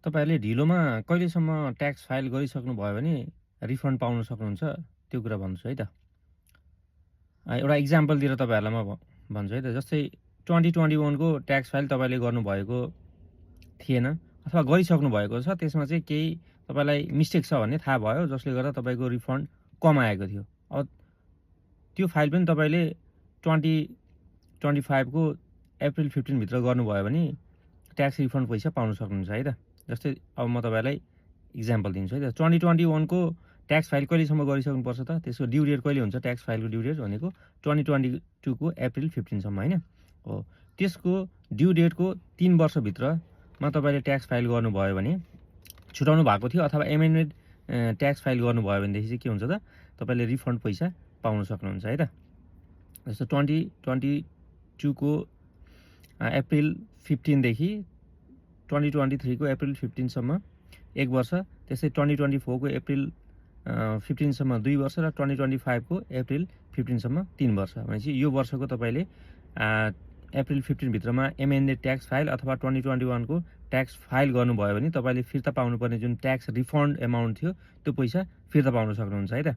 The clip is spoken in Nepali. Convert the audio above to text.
तपाईँहरूले ढिलोमा कहिलेसम्म ट्याक्स फाइल गरिसक्नुभयो भने रिफन्ड पाउन सक्नुहुन्छ त्यो कुरा भन्छु है त। एउटा इक्जाम्पल दिएर तपाईँहरूलाई म भन्छु है त। जस्तै 2021 को ट्याक्स फाइल तपाईँले गर्नुभएको थिएन अथवा गरिसक्नु भएको छ, त्यसमा चाहिँ केही तपाईँलाई मिस्टेक छ भन्ने थाहा भयो, जसले गर्दा तपाईँको रिफन्ड कम आएको थियो। अब त्यो फाइल पनि तपाईँले 2025 को अप्रिल 15 भित्र गर्नुभयो भने ट्याक्स रिफन्ड पैसा पाउन सक्नुहुन्छ है त। जस्तै अब म तपाईँलाई इक्जाम्पल दिन्छु है त। 2021 को ट्याक्स फाइल कहिलेसम्म गरिसक्नुपर्छ त, त्यसको ड्यु डेट कहिले हुन्छ, ट्याक्स फाइलको ड्यु डेट भनेको 2022 को अप्रिल 15 सम्म होइन हो। त्यसको ड्यु डेटको 3 वर्षभित्रमा तपाईँले ट्याक्स फाइल गर्नुभयो भने छुटाउनु भएको थियो अथवा एमेन्डमेन्ट ट्याक्स फाइल गर्नुभयो भनेदेखि चाहिँ के हुन्छ त, तपाईँले रिफन्ड पैसा पाउन सक्नुहुन्छ है त। जस्तो 2022 को अप्रिल 15 देखि 2023 को अप्रिल 15 सम्म 1 वर्ष, त्यस्तै 2024 को अप्रिल 15 सम्म 2 वर्ष र 2025 को अप्रिल 15 सम्म 3 वर्ष। भनेपछि यो वर्षको तपाईँले अप्रिल 15 भित्रमा एमेन्डेड ट्याक्स फाइल अथवा 2021 को ट्याक्स फाइल गर्नुभयो भने तपाईँले फिर्ता पाउनुपर्ने जुन ट्याक्स रिफन्ड एमाउन्ट थियो त्यो पैसा फिर्ता पाउन सक्नुहुन्छ है त।